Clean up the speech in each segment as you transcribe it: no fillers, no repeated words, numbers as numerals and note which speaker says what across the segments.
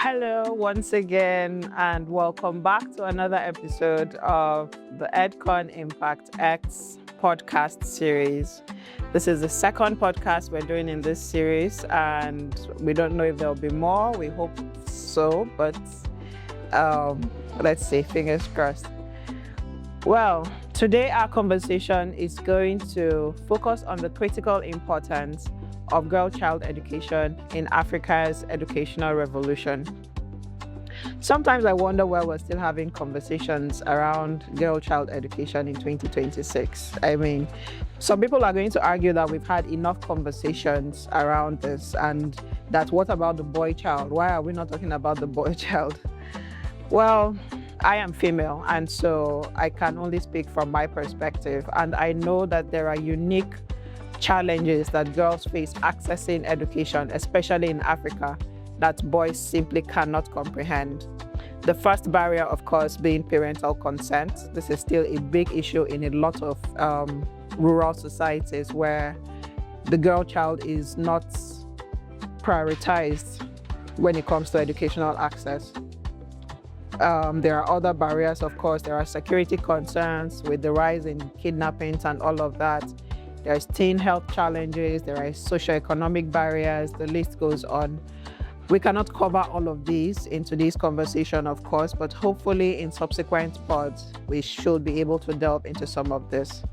Speaker 1: Hello, once again, and welcome back to another episode of the EdCon Impact X podcast series. This is the second podcast we're doing in this series, and we don't know if there'll be more. We hope so, but let's see, fingers crossed. Well, today our conversation is going to focus on the critical importance of girl-child education in Africa's educational revolution. Sometimes I wonder why we're still having conversations around girl-child education in 2026. I mean, some people are going to argue that we've had enough conversations around this, and that what about the boy child? Why are we not talking about the boy child? Well, I am female, and so I can only speak from my perspective, and I know that there are unique challenges that girls face accessing education, especially in Africa, that boys simply cannot comprehend. The first barrier, of course, being parental consent. This is still a big issue in a lot of rural societies where the girl child is not prioritized when it comes to educational access. There are other barriers, of course. There are security concerns with the rise in kidnappings and all of that. There's teen health challenges, there are socio-economic barriers, the list goes on. We cannot cover all of these in today's conversation, of course, but hopefully in subsequent pods, we should be able to delve into some of this.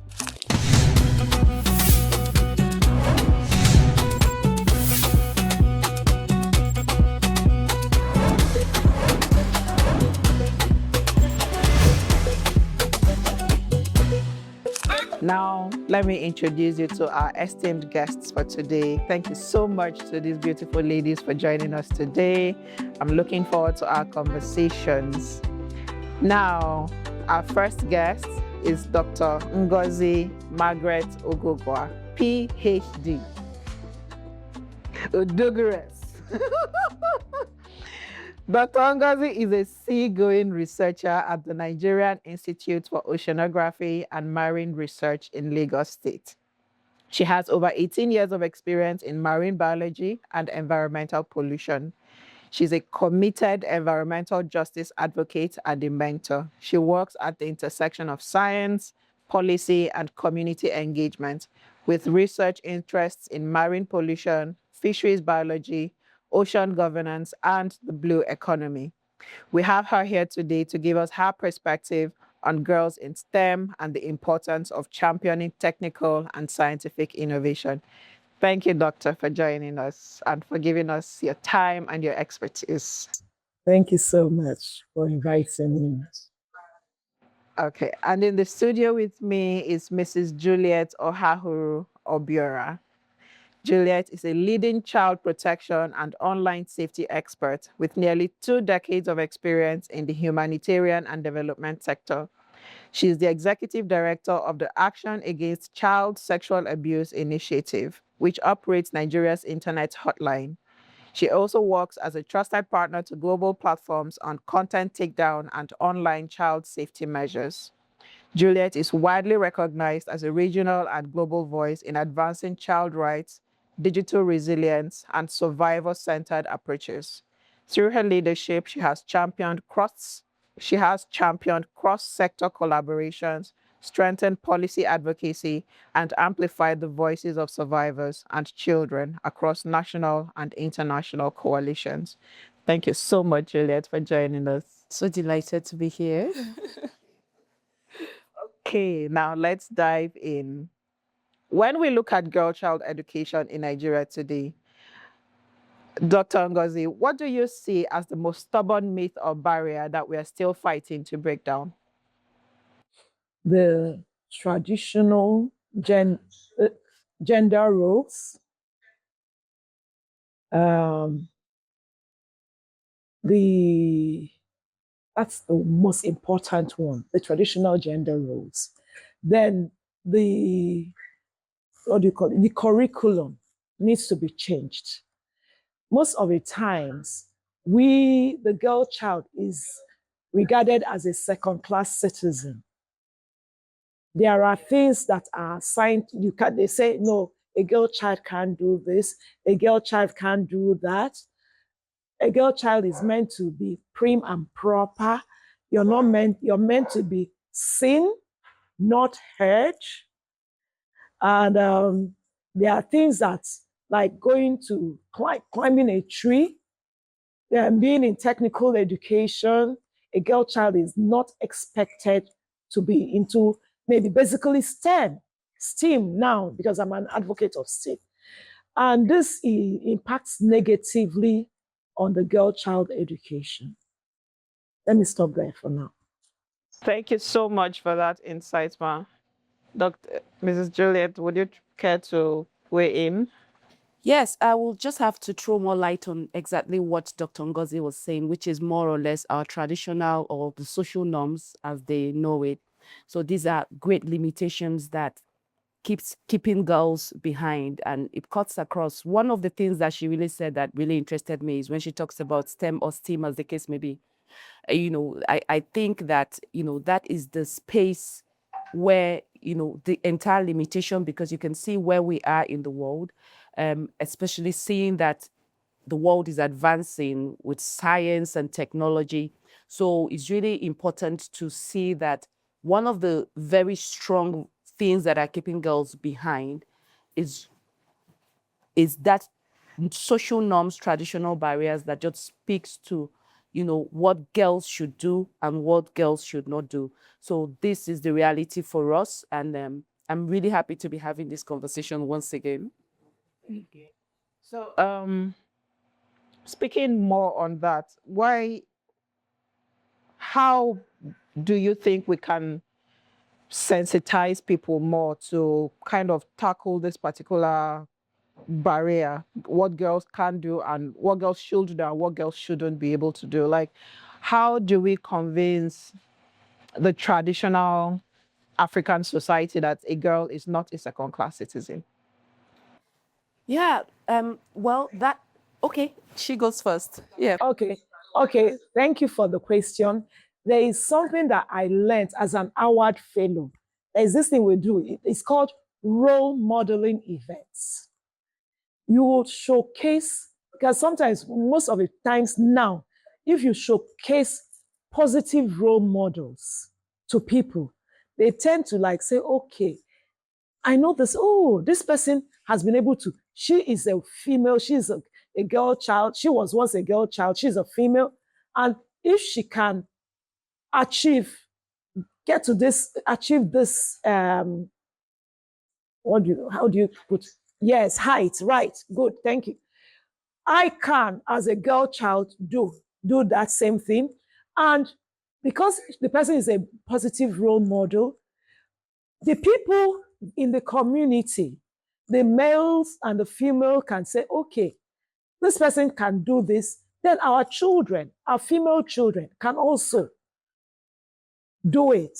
Speaker 1: Now, let me introduce you to our esteemed guests for today. Thank you so much to these beautiful ladies for joining us today. I'm looking forward to our conversations. Now, our first guest is Dr. Ngozi Margaret Oguguah, PhD. Odugures. Dr. Ngozi is a seagoing researcher at the Nigerian Institute for Oceanography and Marine Research in Lagos State. She has over 18 years of experience in marine biology and environmental pollution. She's a committed environmental justice advocate and a mentor. She works at the intersection of science, policy, and community engagement with research interests in marine pollution, fisheries biology, ocean governance, and the blue economy. We have her here today to give us her perspective on girls in STEM and the importance of championing technical and scientific innovation. Thank you, Doctor, for joining us and for giving us your time and your expertise.
Speaker 2: Thank you so much for inviting me.
Speaker 1: Okay, and in the studio with me is Mrs. Juliet Ohahuru-Obiora. Juliet is a leading child protection and online safety expert with nearly 2 decades of experience in the humanitarian and development sector. She is the executive director of the Action Against Child Sexual Abuse Initiative, which operates Nigeria's internet hotline. She also works as a trusted partner to global platforms on content takedown and online child safety measures. Juliet is widely recognized as a regional and global voice in advancing child rights, digital resilience, and survivor-centered approaches. Through her leadership, she has championed cross-sector collaborations, strengthened policy advocacy, and amplified the voices of survivors and children across national and international coalitions. Thank you so much, Juliet, for joining us.
Speaker 3: So delighted to be here.
Speaker 1: Okay, now let's dive in. When we look at girl-child education in Nigeria today, Dr. Ngozi, what do you see as the most stubborn myth or barrier that we are still fighting to break down?
Speaker 2: The traditional gender roles, that's the most important one, the traditional gender roles. Then the curriculum needs to be changed. Most of the times, the girl child is regarded as a second-class citizen. There are things that are assigned, they say, no, a girl child can't do this, a girl child can't do that. a girl child is meant to be prim and proper. You're meant to be seen, not heard. And there are things that, like going to climbing a tree, being in technical education, a girl child is not expected to be into maybe basically STEAM now, because I'm an advocate of STEAM. And this impacts negatively on the girl child education. Let me stop there for now.
Speaker 1: Thank you so much for that insight, Ma. Mrs. Juliet, would you care to weigh in?
Speaker 3: Yes, I will just have to throw more light on exactly what Dr. Ngozi was saying, which is more or less our traditional or the social norms as they know it. So these are great limitations that keeping girls behind, and it cuts across. One of the things that she really said that really interested me is when she talks about STEM or STEAM, as the case may be. I think that, that is the space where, the entire limitation, because you can see where we are in the world, especially seeing that the world is advancing with science and technology. So it's really important to see that one of the very strong things that are keeping girls behind is that social norms, traditional barriers that just speaks to, what girls should do and what girls should not do. So this is the reality for us. And I'm really happy to be having this conversation once again.
Speaker 1: So, speaking more on that, how do you think we can sensitize people more to kind of tackle this particular barrier, what girls can do and what girls should do and what girls shouldn't be able to do? Like, how do we convince the traditional African society that a girl is not a second-class citizen?
Speaker 3: Yeah, okay, she goes first. Yeah.
Speaker 2: Okay, thank you for the question. There is something that I learned as an award fellow. There is this thing we do. It's called role modeling events. You will showcase, because sometimes, most of the times now, if you showcase positive role models to people, they tend to like say, okay, I know this, oh, this person has been able to, she is a female, she's a girl child, she was once a girl child, she's a female. And if she can achieve this, how do you put, yes, height, right, good, thank you. I can, as a girl child, do that same thing. And because the person is a positive role model, the people in the community, the males and the female, can say, okay, this person can do this. Then our children, our female children, can also do it.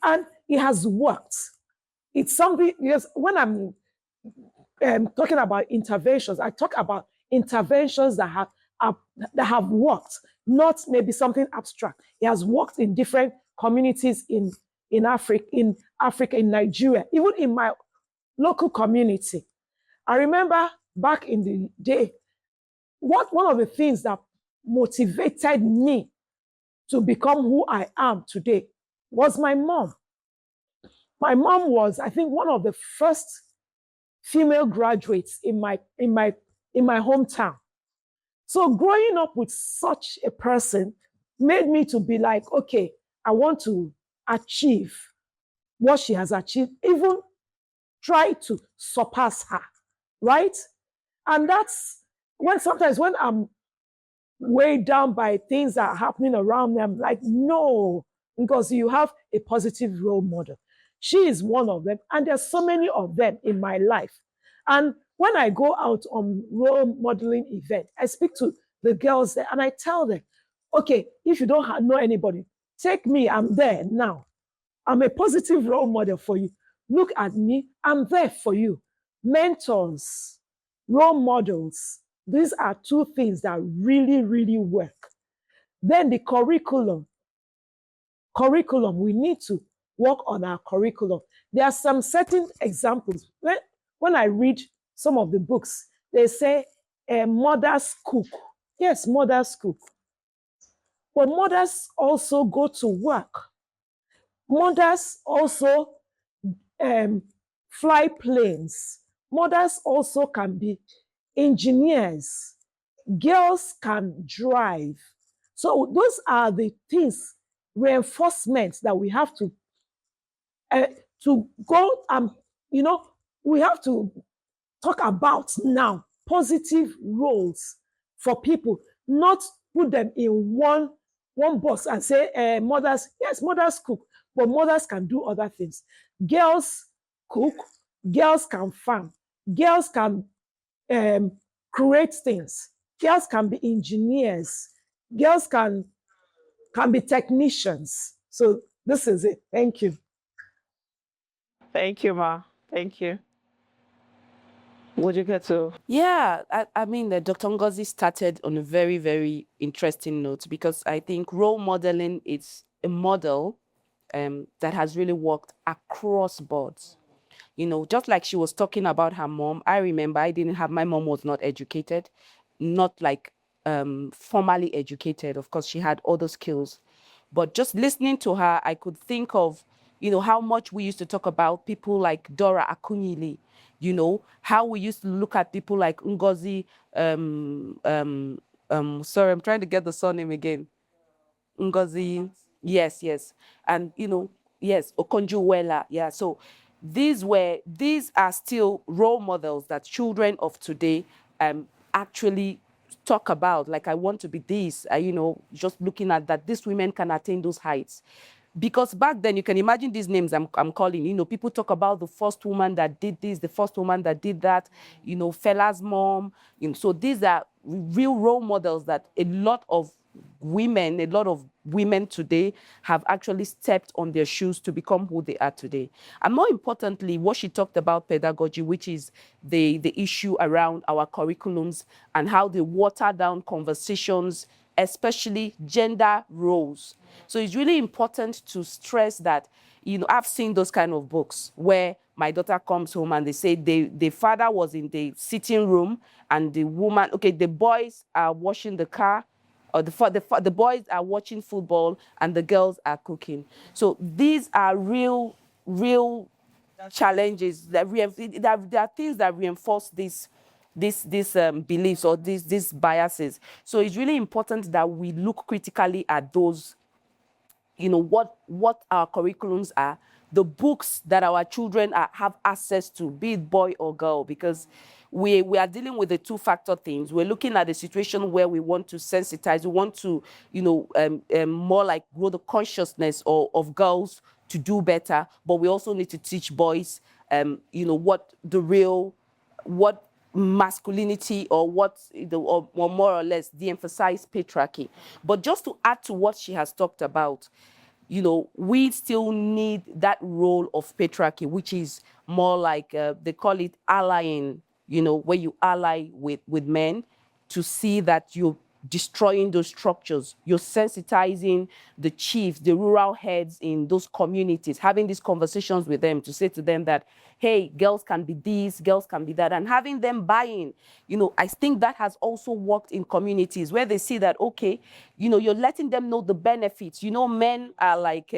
Speaker 2: And it has worked. It's something, because when I'm talking about interventions, I talk about interventions that have worked, not maybe something abstract. It has worked in different communities in Africa, in Nigeria, even in my local community. I remember back in the day, one of the things that motivated me to become who I am today was my mom. My mom was, I think, one of the first female graduates in my hometown. So growing up with such a person made me to be like, okay, I want to achieve what she has achieved, even try to surpass her, right? And that's sometimes when I'm weighed down by things that are happening around me, I'm like, no, because you have a positive role model. She is one of them, and there's so many of them in my life. And when I go out on role modeling event, I speak to the girls there and I tell them, okay, if you don't know anybody, take me, I'm there now. I'm a positive role model for you. Look at me, I'm there for you. Mentors, role models, these are two things that really, really work. Then the curriculum, we need to work on our curriculum. There are some certain examples. When I read some of the books, they say a mother's cook Yes, mothers cook. But mothers also go to work. Mothers also fly planes. Mothers also can be engineers. Girls can drive. So those are the things, reinforcements that we have to go and, we have to talk about now, positive roles for people, not put them in one box and say, mothers, yes, mothers cook, but mothers can do other things. Girls cook, girls can farm, girls can create things, girls can be engineers, girls can be technicians. So this is it. Thank you.
Speaker 1: Thank you, Ma. Thank you. Would you get to?
Speaker 3: Yeah, I mean, Dr. Ngozi started on a very, very interesting note, because I think role modeling is a model that has really worked across boards. Just like she was talking about her mom, I remember my mom was not educated, not like formally educated. Of course, she had other skills. But just listening to her, I could think of, how much we used to talk about people like Dora Akunyili, how we used to look at people like Ngozi, sorry, I'm trying to get the surname again. Ngozi, yes, yes. And, yes, Okonjo-Iweala, yeah. So these are still role models that children of today actually talk about. Like, I want to be this, just looking at that, these women can attain those heights. Because back then, you can imagine these names I'm calling, people talk about the first woman that did this, the first woman that did that, Fela's mom. So these are real role models that a lot of women today have actually stepped on their shoes to become who they are today. And more importantly, what she talked about pedagogy, which is the issue around our curriculums and how they water down conversations, especially gender roles. So it's really important to stress that, I've seen those kind of books where my daughter comes home and they say the father was in the sitting room and the woman, okay, the boys are washing the car, or the boys are watching football and the girls are cooking. So these are real challenges that there are things that reinforce these beliefs or these biases. So it's really important that we look critically at those, what our curriculums are, the books that our children have access to, be it boy or girl, because we are dealing with the two-factor things. We're looking at a situation where we want to sensitize, we want to, more like grow the consciousness of girls to do better, but we also need to teach boys, what masculinity, or what or more or less de-emphasize patriarchy. But just to add to what she has talked about, we still need that role of patriarchy, which is more like they call it allying, where you ally with men to see that you're destroying those structures. You're sensitizing the chiefs, the rural heads in those communities, having these conversations with them to say to them that, hey, girls can be this, girls can be that, and having them buy in. I think that has also worked in communities where they see that, okay, you're letting them know the benefits. Men are like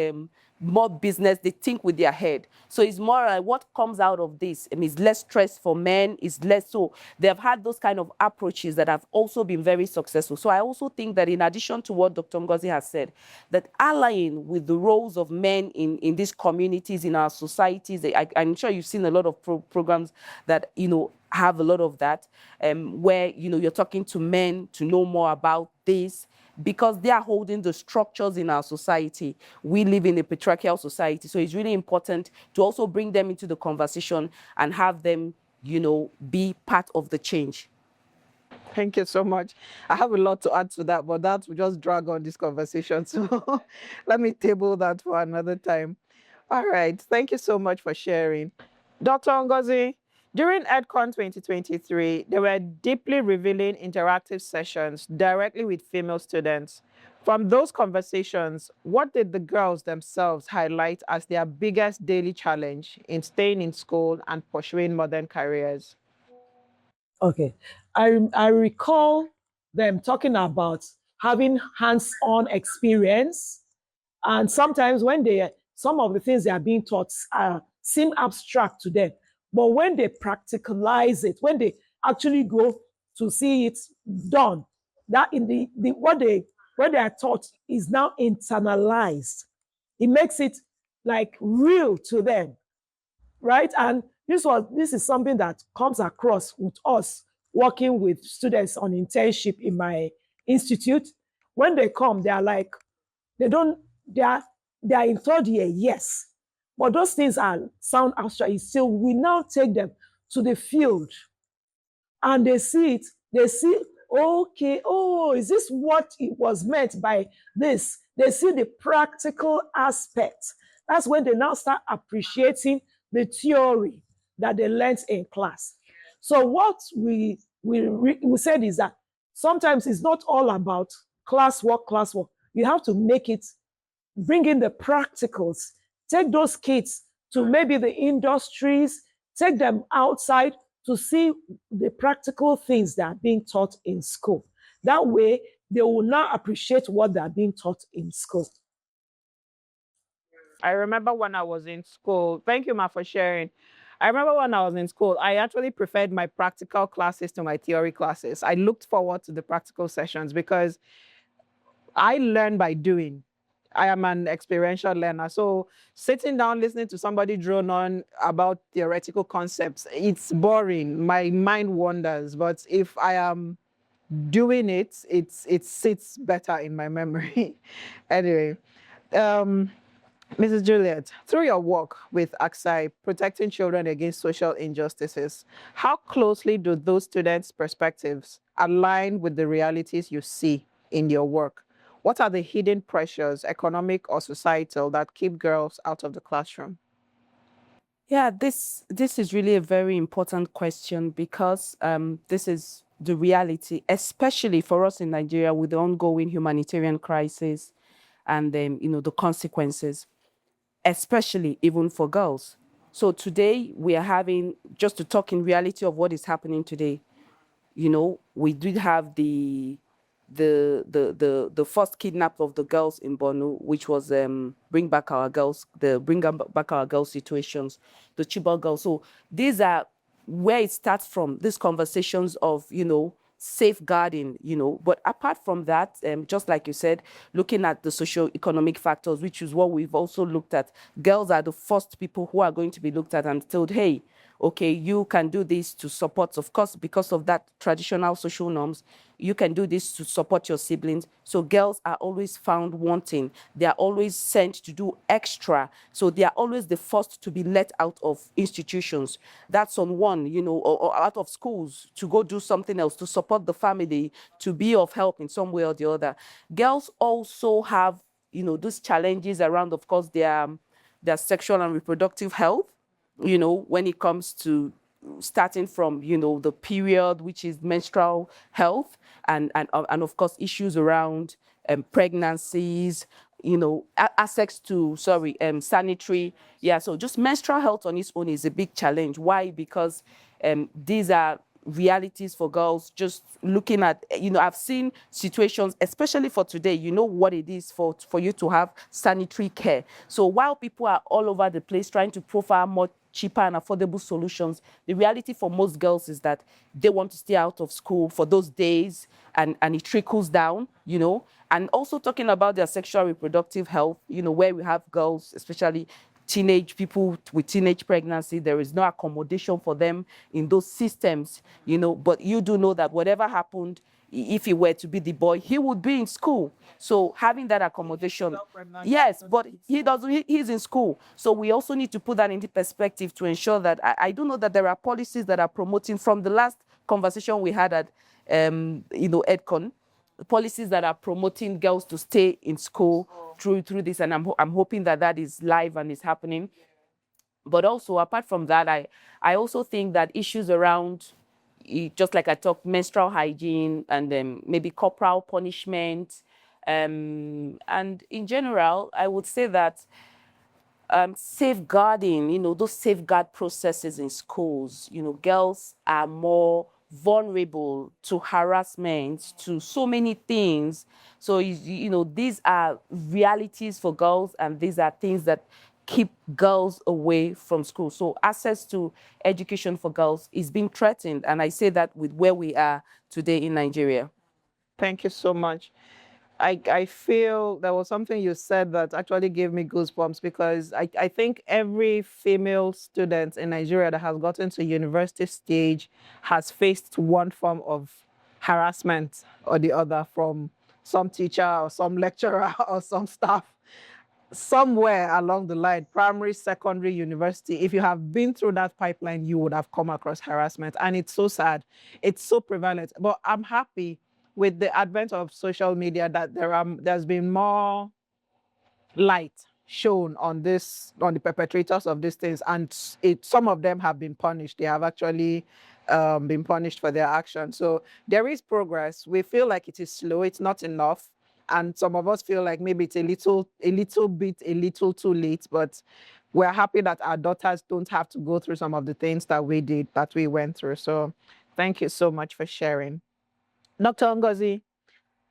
Speaker 3: more business, they think with their head. So it's more like what comes out of this. It's less stress for men, it's less. So they have had those kind of approaches that have also been very successful. So I also think that in addition to what Dr. Ngozi has said, that allying with the roles of men in these communities, in our societies, I'm sure you've seen a lot of programs that, have a lot of that, where, you're talking to men to know more about this, because they are holding the structures in our society. We live in a patriarchal society, so it's really important to also bring them into the conversation and have them, be part of the change.
Speaker 1: Thank you so much. I have a lot to add to that, but that will just drag on this conversation. So let me table that for another time. All right. Thank you so much for sharing. Dr. Ngozi, during EdCon 2023, there were deeply revealing interactive sessions directly with female students. From those conversations, what did the girls themselves highlight as their biggest daily challenge in staying in school and pursuing modern careers?
Speaker 2: Okay. I recall them talking about having hands-on experience. And sometimes when some of the things they are being taught seem abstract to them, but when they practicalize it, when they actually go to see it done, that in what they are taught is now internalized. It makes it like real to them, right? And this is something that comes across with us working with students on internship in my institute. When they come, they are like, they don't, they are in third year, yes. But those things sound abstract. Still, we now take them to the field and they see it, they see, okay, oh, is this what it was meant by this? They see the practical aspect. That's when they now start appreciating the theory that they learned in class. So what we said is that sometimes it's not all about classwork. You have to make it, bring in the practicals, take those kids to maybe the industries, take them outside to see the practical things that are being taught in school. That way, they will now appreciate what they are being taught in school.
Speaker 1: I remember when I was in school, thank you, Ma, for sharing. I remember when I was in school, I actually preferred my practical classes to my theory classes. I looked forward to the practical sessions because I learn by doing. I am an experiential learner. So sitting down, listening to somebody drone on about theoretical concepts, it's boring. My mind wanders. But if I am doing it, it sits better in my memory. Anyway, Mrs. Juliet, through your work with AXI, protecting children against social injustices, how closely do those students' perspectives align with the realities you see in your work? What are the hidden pressures, economic or societal, that keep girls out of the classroom?
Speaker 3: Yeah, this is really a very important question because this is the reality, especially for us in Nigeria with the ongoing humanitarian crisis and the consequences, especially even for girls. So today we are having, just to talk in reality of what is happening today, we did have the first kidnap of the girls in Borno, which was bring back our girls situations, the Chibok girls. So these are where it starts from, these conversations of safeguarding, but apart from that, just like you said, looking at the socio-economic factors, which is what we've also looked at. Girls are the first people who are going to be looked at and told, hey, okay, you can do this to support, of course, because of that traditional social norms, you can do this to support your siblings. So girls are always found wanting. They are always sent to do extra. So they are always the first to be let out of institutions. That's on one, or out of schools to go do something else, to support the family, to be of help in some way or the other. Girls also have, those challenges around, of course, their sexual and reproductive health, when it comes to starting from, the period, which is menstrual health, and of course, issues around pregnancies, access to, sanitary. Yeah, so just menstrual health on its own is a big challenge. Why? Because these are realities for girls. Just looking at, I've seen situations, especially for today, what it is for you to have sanitary care. So while people are all over the place trying to profile more cheaper and affordable solutions, the reality for most girls is that they want to stay out of school for those days, and it trickles down, and also talking about their sexual reproductive health, where we have girls, especially teenage people with teenage pregnancy, there is no accommodation for them in those systems, but you do know that whatever happened, if he were to be the boy, he would be in school. So having that accommodation, yes, but he doesn't, he's in school. So we also need to put that into perspective to ensure that, I do know that there are policies that are promoting, from the last conversation we had at, EdCon, policies that are promoting girls to stay in school through this, and I'm hoping that is live and is happening. But also, apart from that, I also think that issues around, just like I talked, menstrual hygiene and maybe corporal punishment, and in general, I would say that safeguarding, those safeguard processes in schools, girls are more vulnerable to harassment, to so many things. So, these are realities for girls, and these are things that keep girls away from school. So access to education for girls is being threatened. And I say that with where we are today in Nigeria.
Speaker 1: Thank you so much. I feel there was something you said that actually gave me goosebumps, because I think every female student in Nigeria that has gotten to university stage has faced one form of harassment or the other from some teacher or some lecturer or some staff somewhere along the line, primary, secondary, university. If you have been through that pipeline, you would have come across harassment. And it's so sad. It's so prevalent. But I'm happy with the advent of social media that there's been more light shown on the perpetrators of these things, and some of them have been punished. They have actually been punished for their actions. So there is progress. We feel like it is slow, it's not enough, and some of us feel like maybe it's a little too late. But we're happy that our daughters don't have to go through some of the things that we went through. So thank you so much for sharing. Dr. Ngozi,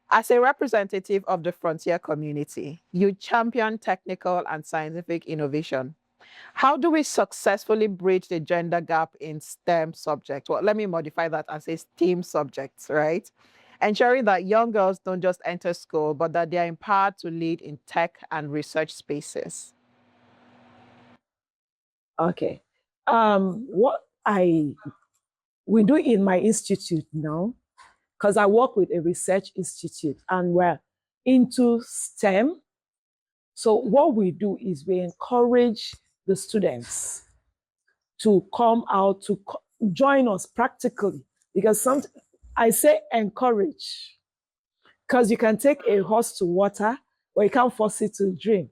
Speaker 1: as a representative of the frontier community, you champion technical and scientific innovation. How do we successfully bridge the gender gap in STEM subjects? Well, let me modify that and say STEAM subjects, right? Ensuring that young girls don't just enter school, but that they are empowered to lead in tech and research spaces.
Speaker 2: Okay. What we do in my institute now, because I work with a research institute and we're into STEM. So what we do is we encourage the students to come out to join us practically, because I say encourage, because you can take a horse to water, but you can't force it to drink.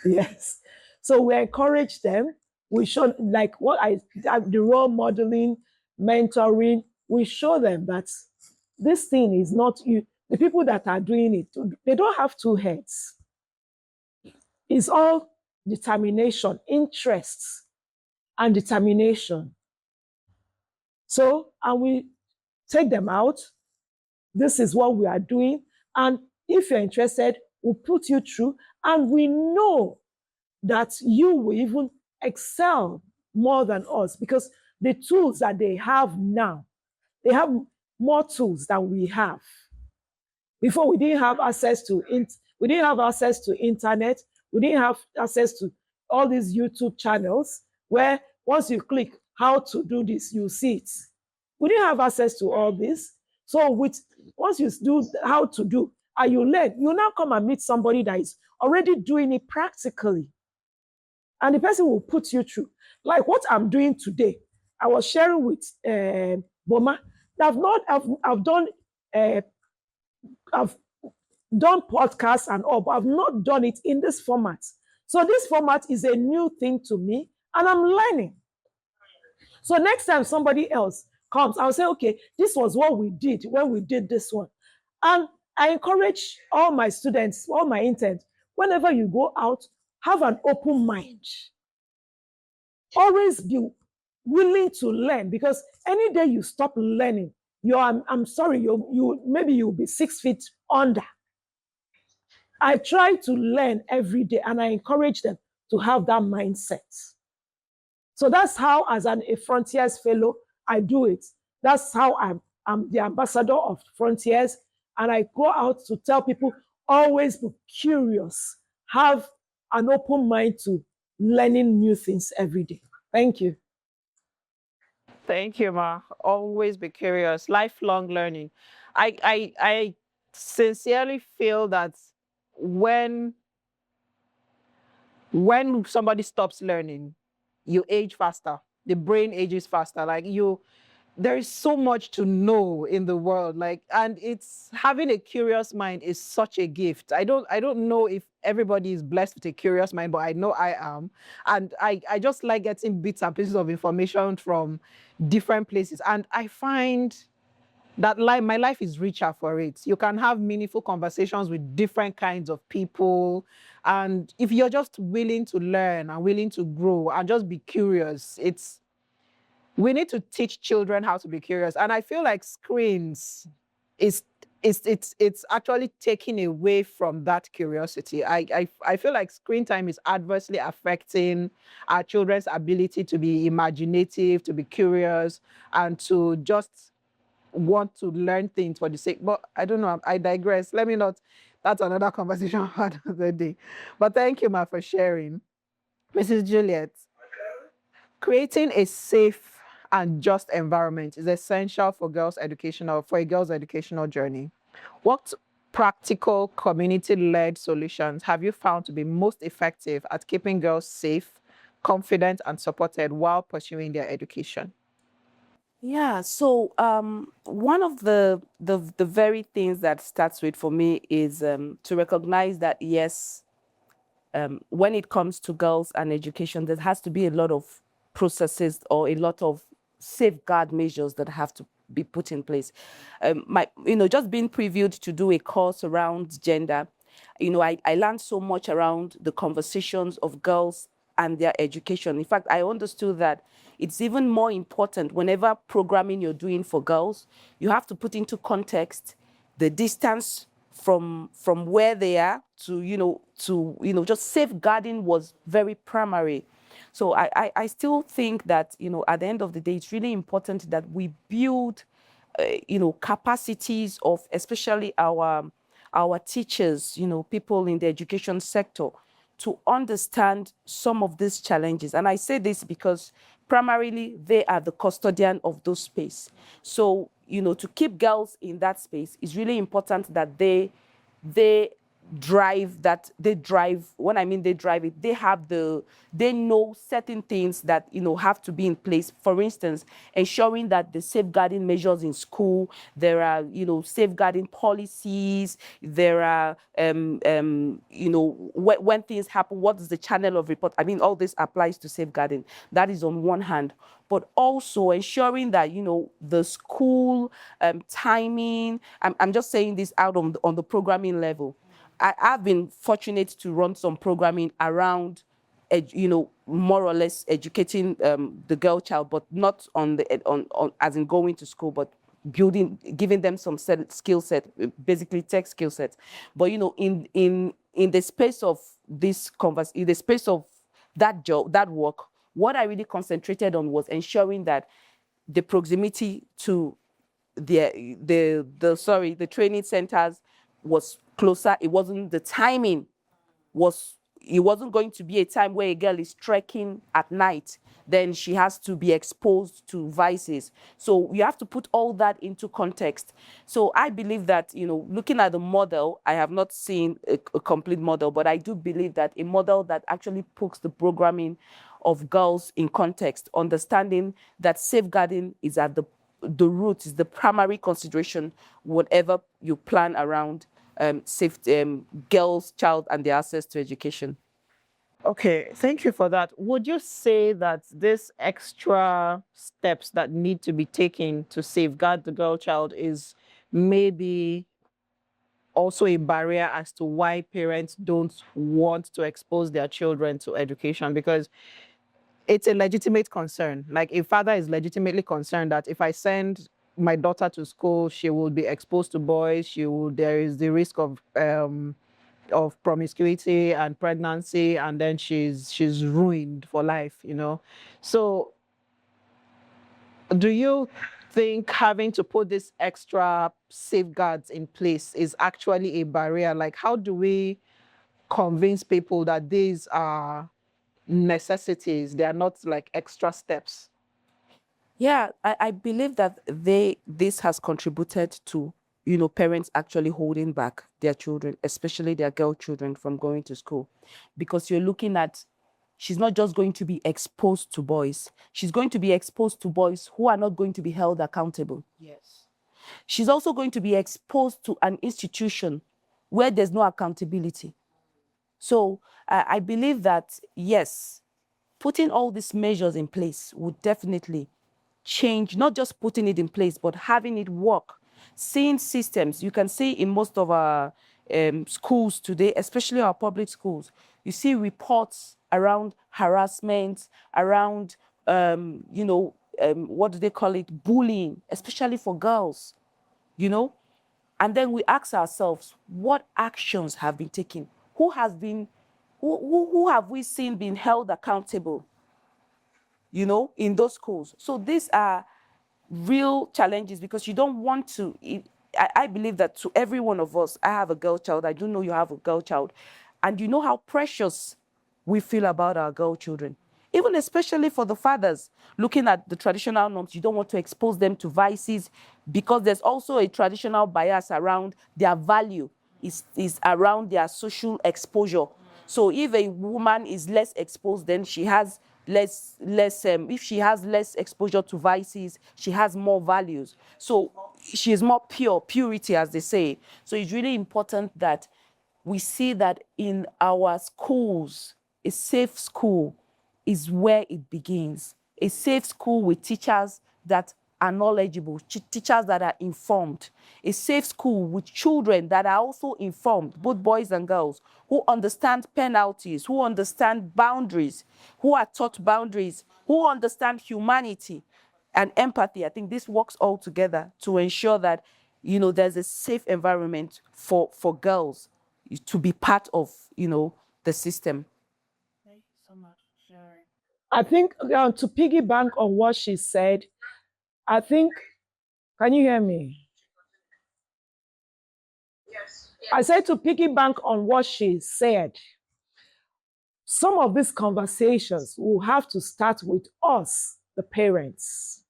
Speaker 2: Yes. So we encourage them. We show, like the role modeling, mentoring. We show them that this thing is not you. The people that are doing it, they don't have two heads. It's all determination, interests, and determination. So, and we take them out. This is what we are doing. And if you're interested, we'll put you through. And we know that you will even excel more than us, because the tools that they have now, they have more tools than we have. Before, we didn't have access to internet. We didn't have access to all these YouTube channels where once you click how to do this, you see it. We didn't have access to all this. So once you do how to do and you learn, you now come and meet somebody that is already doing it practically. And the person will put you through. Like what I'm doing today, I was sharing with Boma. I've done podcasts and all, but I've not done it in this format. So this format is a new thing to me, and I'm learning. So next time somebody else comes, I'll say, okay, this was what we did when we did this one. And I encourage all my students, all my interns, whenever you go out, have an open mind. Always be willing to learn, because any day you stop learning, I'm sorry, maybe you'll be 6 feet under. I try to learn every day, and I encourage them to have that mindset. So that's how, as a Frontiers Fellow, I do it. That's how I'm the ambassador of Frontiers, and I go out to tell people, always be curious, have an open mind to learning new things every day. Thank you.
Speaker 1: Thank you, Ma. Always be curious. Lifelong learning. I sincerely feel that when somebody stops learning, you age faster. The brain ages faster. There is so much to know in the world. And it's having a curious mind is such a gift. I don't know if everybody is blessed with a curious mind, but I know I am. And I just like getting bits and pieces of information from different places. And I find that my life is richer for it. You can have meaningful conversations with different kinds of people. And if you're just willing to learn and willing to grow and just be curious, we need to teach children how to be curious. And I feel like screens it's actually taking away from that curiosity. I feel like screen time is adversely affecting our children's ability to be imaginative, to be curious, and to just want to learn things for the sake. But I don't know, I digress. Let me not, that's another conversation for another day. But thank you, Ma, for sharing. Mrs. Juliet, creating a safe and just environment is essential for a girls' educational journey. What practical community-led solutions have you found to be most effective at keeping girls safe, confident, and supported while pursuing their education?
Speaker 3: Yeah, so one of the very things that starts with for me is to recognize that yes, when it comes to girls and education, there has to be a lot of processes or a lot of safeguard measures that have to be put in place. Just being previewed to do a course around gender, I learned so much around the conversations of girls and their education. In fact, I understood that it's even more important whenever programming you're doing for girls, you have to put into context the distance from where they are to just safeguarding was very primary. So I still think that at the end of the day it's really important that we build capacities of especially our teachers, people in the education sector, to understand some of these challenges. And I say this because primarily they are the custodian of those space. So, to keep girls in that space is really important that they drive. When I mean they drive it, they know certain things that have to be in place. For instance, ensuring that the safeguarding measures in school, there are safeguarding policies, there are when things happen, what is the channel of report. I mean, all this applies to safeguarding. That is on one hand, but also ensuring that the school timing. I'm just saying this out on the programming level. I've been fortunate to run some programming around, more or less educating the girl child, but not on as in going to school, but giving them some skill set, basically tech skill set. But in the space of in the space of that job, that work, what I really concentrated on was ensuring that the proximity to the training centers was closer. It wasn't the timing was it wasn't going to be a time where a girl is trekking at night, then she has to be exposed to vices. So you have to put all that into context. So I believe that, looking at the model, I have not seen a complete model, but I do believe that a model that actually puts the programming of girls in context, understanding that safeguarding is at the root, is the primary consideration, whatever you plan around safety, girls, child, and their access to education.
Speaker 1: Okay, thank you for that. Would you say that these extra steps that need to be taken to safeguard the girl child is maybe also a barrier as to why parents don't want to expose their children to education? Because it's a legitimate concern. Like, a father is legitimately concerned that if I send my daughter to school, she will be exposed to boys. There is the risk of promiscuity and pregnancy, and then she's ruined for life. So do you think having to put these extra safeguards in place is actually a barrier? Like, how do we convince people that these are necessities, they are not like extra steps?
Speaker 3: Yeah, I believe that this has contributed to, parents actually holding back their children, especially their girl children, from going to school. Because you're looking at, she's not just going to be exposed to boys, she's going to be exposed to boys who are not going to be held accountable.
Speaker 1: Yes.
Speaker 3: She's also going to be exposed to an institution where there's no accountability. So I believe that, yes, putting all these measures in place would definitely change, not just putting it in place, but having it work. Seeing systems, you can see in most of our schools today, especially our public schools, you see reports around harassment, around, what do they call it, bullying, especially for girls, you know? And then we ask ourselves, what actions have been taken? Who have we seen being held accountable, you know, in those schools? So these are real challenges, because you don't want to, I believe that to every one of us, I have a girl child, I do know you have a girl child, and you know how precious we feel about our girl children. Even especially for the fathers, looking at the traditional norms, you don't want to expose them to vices, because there's also a traditional bias around their value, is around their social exposure. So if a woman is less exposed, then she has if she has less exposure to vices, she has more values. So she is more purity, as they say. So it's really important that we see that in our schools, a safe school is where it begins. A safe school with teachers that are knowledgeable, teachers that are informed. A safe school with children that are also informed, both boys and girls, who understand penalties, who understand boundaries, who are taught boundaries, who understand humanity and empathy. I think this works all together to ensure that, you know, there's a safe environment for girls to be part of, you know, the system.
Speaker 1: Thank you so much for sharing.
Speaker 2: I think to piggyback on what she said, I think, can you hear me?
Speaker 4: Yes.
Speaker 2: I said to piggyback on what she said, some of these conversations will have to start with us, the parents.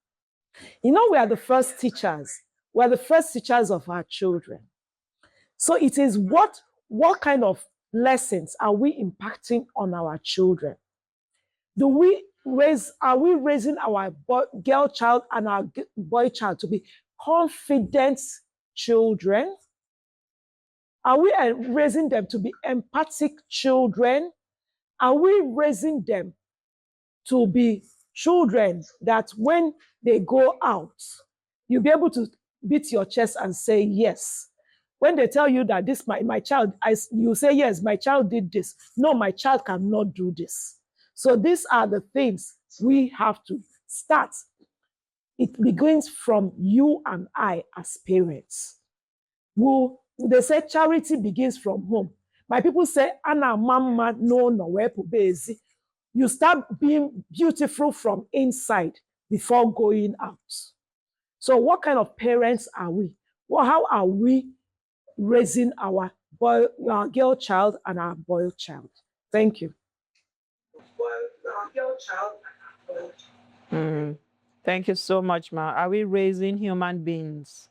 Speaker 2: You know, we are the first teachers. We're the first teachers of our children. So it is what kind of lessons are we impacting on our children? Are we raising our girl child and our boy child to be confident children? Are we raising them to be empathic children? Are we raising them to be children that when they go out, you'll be able to beat your chest and say yes? When they tell you that this my child, you say yes, my child did this. No, my child cannot do this. So these are the things we have to start. It begins from you and I as parents. They say charity begins from home. My people say, Anna mama no where bezi. You start being beautiful from inside before going out. So what kind of parents are we? Well, how are we raising our girl child and our boy child? Thank you. Our girl child and our boy child.
Speaker 1: Thank you so much, Ma. Are we raising human beings,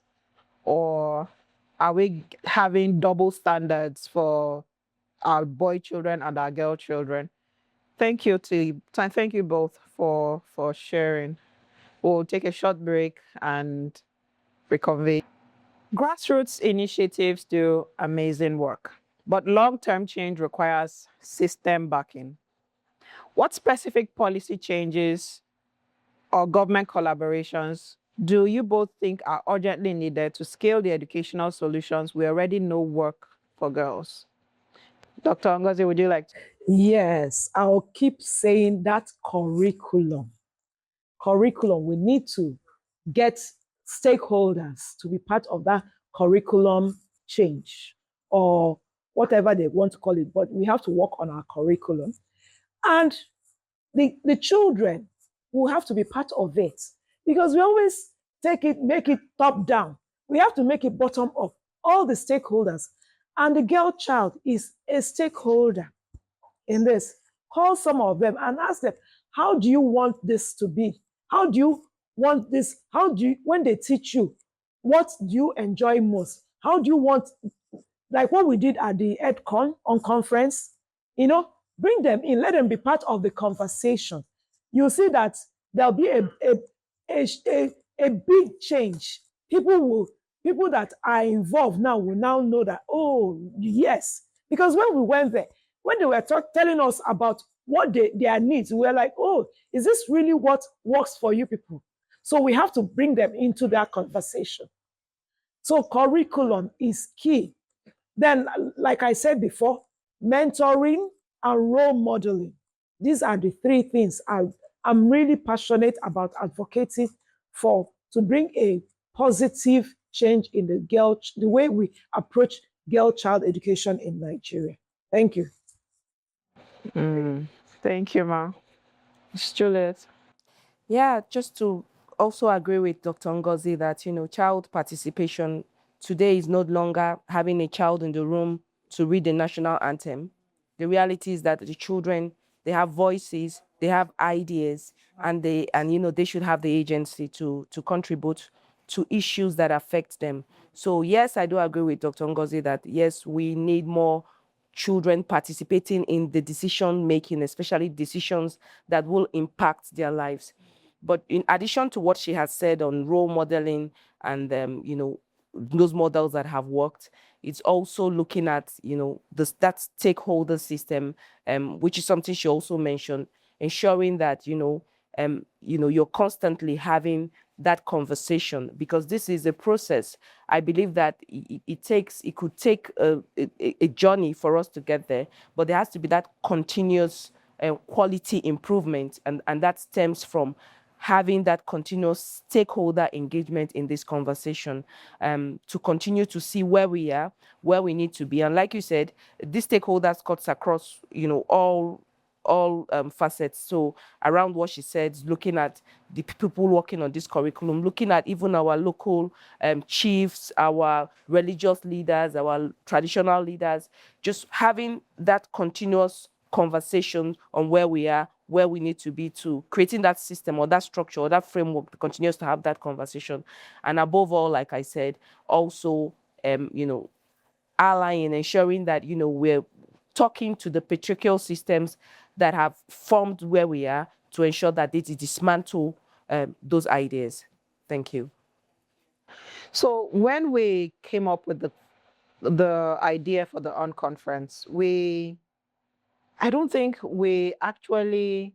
Speaker 1: or are we having double standards for our boy children and our girl children? Thank you thank you both for sharing. We'll take a short break and reconvene. Grassroots initiatives do amazing work, but long-term change requires system backing. What specific policy changes or government collaborations do you both think are urgently needed to scale the educational solutions we already know work for girls? Dr. Ngozi, would you like to?
Speaker 2: Yes, I'll keep saying that curriculum. We need to get stakeholders to be part of that curriculum change, or whatever they want to call it, but we have to work on our curriculum. And the children will have to be part of it, because we always make it top down. We have to make it bottom up. All the stakeholders, and the girl child is a stakeholder in this. Call some of them and ask them, how do you want this to be? How do you want this? When they teach you, what do you enjoy most? How do you want, like what we did at the EdCon Unconference, bring them in, let them be part of the conversation. You'll see that there'll be a big change. People that are involved now will now know that, oh, yes. Because when we went there, when they were telling us about what their needs, we were like, oh, is this really what works for you people? So we have to bring them into that conversation. So curriculum is key. Then, like I said before, mentoring and role modeling. These are the three things I'm really passionate about advocating to bring a positive change in the way we approach girl child education in Nigeria. Thank you.
Speaker 1: Thank you, Ma. Ms. Juliet.
Speaker 3: Yeah, just to also agree with Dr. Ngozi that, child participation today is no longer having a child in the room to read the national anthem. The reality is that the children, they have voices, they have ideas, and they should have the agency to contribute to issues that affect them. So yes, I do agree with Dr. Ngozi that yes, we need more children participating in the decision making, especially decisions that will impact their lives. But in addition to what she has said on role modeling and those models that have worked, it's also looking at that stakeholder system, which is something she also mentioned, ensuring that you're constantly having that conversation, because this is a process. I believe that it could take a journey for us to get there, but there has to be that continuous quality improvement, and that stems from having that continuous stakeholder engagement in this conversation, to continue to see where we are, where we need to be. And like you said, this stakeholders cuts across, all facets. So around what she said, looking at the people working on this curriculum, looking at even our local chiefs, our religious leaders, our traditional leaders, just having that continuous conversation on where we are, where we need to be, to creating that system or that structure or that framework that continues to have that conversation. And above all, like I said, also, allying, ensuring that, we're talking to the patriarchal systems that have formed where we are to ensure that they dismantle those ideas. Thank you.
Speaker 1: So when we came up with the idea for the unconference, I don't think we actually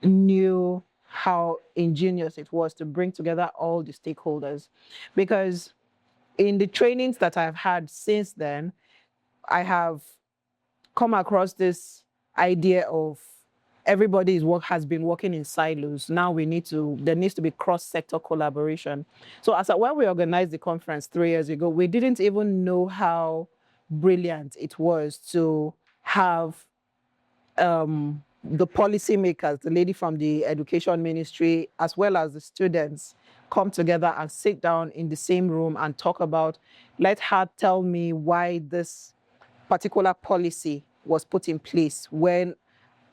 Speaker 1: knew how ingenious it was to bring together all the stakeholders, because in the trainings that I've had since then, I have come across this idea of has been working in silos. Now there needs to be cross-sector collaboration. So when we organized the conference 3 years ago, we didn't even know how brilliant it was to have the policymakers, the lady from the education ministry, as well as the students, come together and sit down in the same room and talk about, let her tell me why this particular policy was put in place, when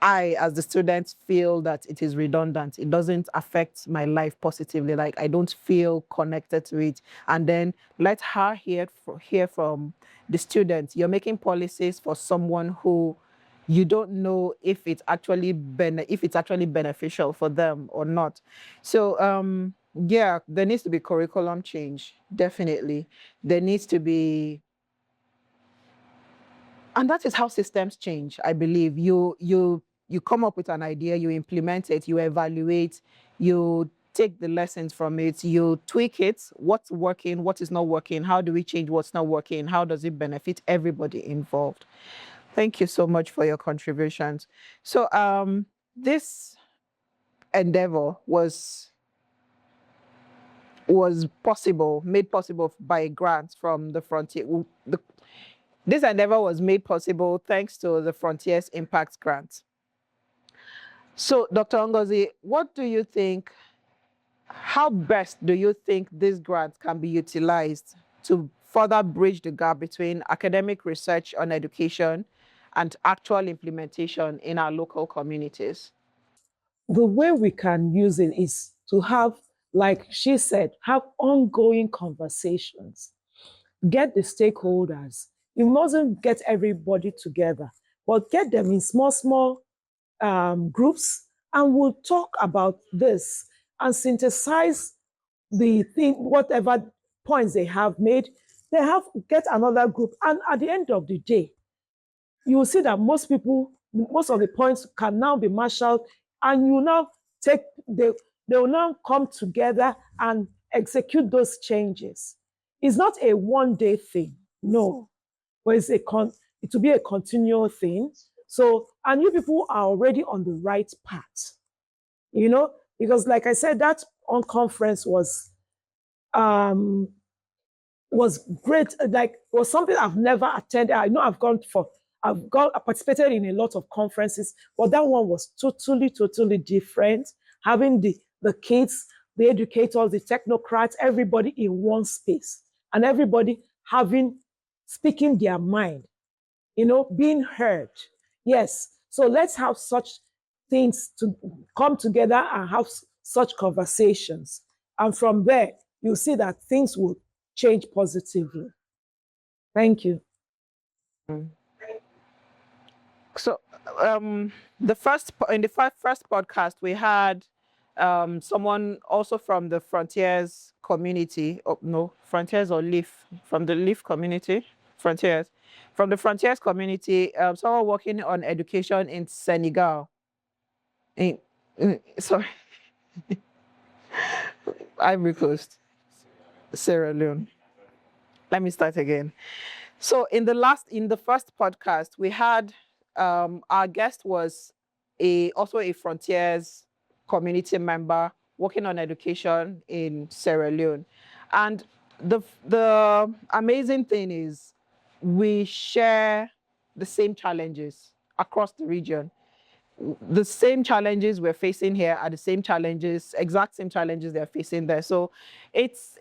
Speaker 1: I, as the student, feel that it is redundant. It doesn't affect my life positively. Like, I don't feel connected to it. And then let her hear from the students. You're making policies for someone who you don't know if it's actually beneficial for them or not. So yeah, there needs to be curriculum change. Definitely, there needs to be. And that is how systems change, I believe. You come up with an idea, you implement it, you evaluate, you take the lessons from it, you tweak it, what's working, what is not working, how do we change what's not working, how does it benefit everybody involved. Thank you so much for your contributions. So this endeavor was made possible by grants from the Frontier. This endeavor was made possible thanks to the Frontiers Impact Grant. So, Dr. Ngozi, what do you think, how best do you think this grant can be utilized to further bridge the gap between academic research on education and actual implementation in our local communities?
Speaker 2: The way we can use it is to have, like she said, have ongoing conversations. Get the stakeholders. You mustn't get everybody together, but get them in small groups, and we'll talk about this and synthesize the thing, whatever points they have made. Get another group, and at the end of the day, you will see that most of the points can now be marshaled, and they will now come together and execute those changes. It's not a one-day thing, no, but it will be a continual thing, So, and you people are already on the right path, you know, because like I said, that conference was great. Like, was something I've never attended. I know I participated in a lot of conferences, but that one was totally different. Having the kids, the educators, the technocrats, everybody in one space, and everybody speaking their mind, you know, being heard. Yes. So let's have such things to come together and have such conversations. And from there, you'll see that things will change positively. Thank you.
Speaker 1: So, in the first podcast, we had someone also from the Frontiers community. Oh, no, Frontiers or Leaf, from the Leaf community. Frontiers. From the Frontiers community, someone working on education in Senegal. Sorry, Ivory Coast, Sierra Leone. Let me start again. So in the first podcast, we had our guest was also a Frontiers community member working on education in Sierra Leone, and the amazing thing is we share the same challenges across the region. The same challenges we're facing here are the same challenges, exact same challenges they're facing there. So it's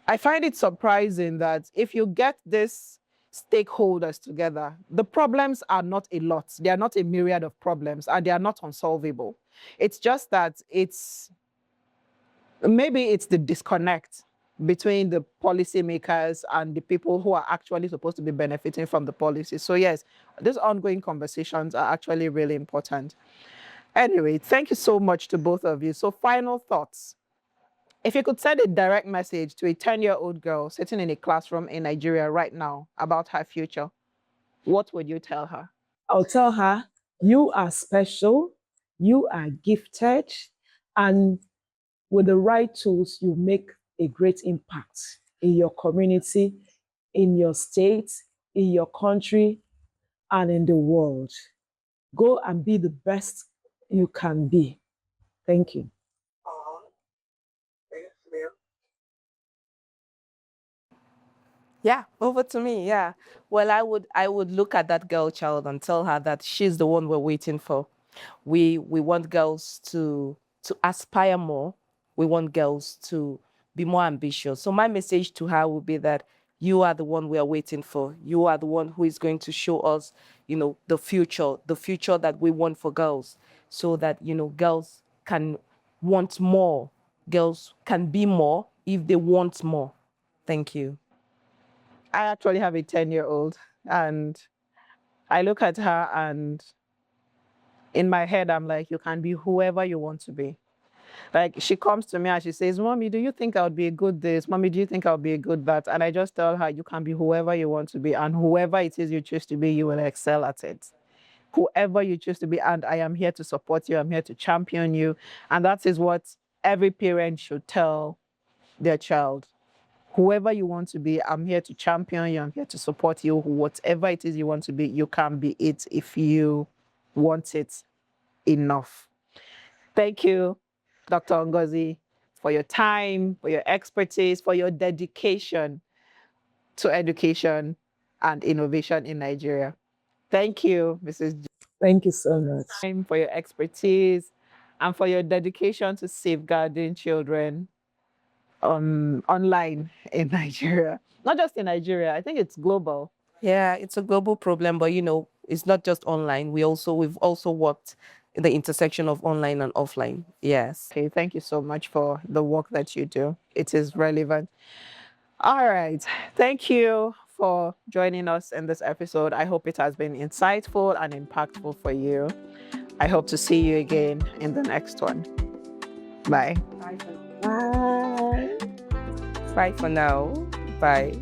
Speaker 1: I find it surprising that if you get these stakeholders together, the problems are not a lot. They are not a myriad of problems, and they are not unsolvable. It's just that maybe it's the disconnect between the policymakers and the people who are actually supposed to be benefiting from the policy. So yes, these ongoing conversations are actually really important. Anyway, thank you so much to both of you. So final thoughts. If you could send a direct message to a 10-year-old girl sitting in a classroom in Nigeria right now about her future, what would you tell her?
Speaker 2: I'll tell her, you are special, you are gifted, and with the right tools, you make a great impact in your community, in your state, in your country, and in the world. Go and be the best you can be. Thank you.
Speaker 3: Yeah, over to me. Yeah. Well, I would look at that girl child and tell her that she's the one we're waiting for. We want girls to aspire more. We want girls to be more ambitious. So my message to her would be that you are the one we are waiting for. You are the one who is going to show us, the future that we want for girls, so that, girls can want more. Girls can be more if they want more. Thank you.
Speaker 1: I actually have a 10-year-old, and I look at her, and in my head, I'm like, you can be whoever you want to be. Like, she comes to me and she says, Mommy, do you think I would be a good this? Mommy, do you think I would be a good that? And I just tell her, you can be whoever you want to be, and whoever it is you choose to be, you will excel at it. Whoever you choose to be, and I am here to support you. I'm here to champion you. And that is what every parent should tell their child. Whoever you want to be, I'm here to champion you. I'm here to support you. Whatever it is you want to be, you can be it if you want it enough. Thank you, Dr. Ngozi, for your time, for your expertise, for your dedication to education and innovation in Nigeria. Thank you, Mrs.
Speaker 2: Thank you so much.
Speaker 1: For your expertise and for your dedication to safeguarding children online in Nigeria. Not just in Nigeria, I think it's global.
Speaker 3: Yeah, it's a global problem, but it's not just online. We've also worked in the intersection of online and offline. Yes.
Speaker 1: Okay, thank you so much for the work that you do. It is relevant. All right. Thank you for joining us in this episode. I hope it has been insightful and impactful for you. I hope to see you again in the next one. Bye.
Speaker 2: Bye.
Speaker 3: Bye for now. Bye.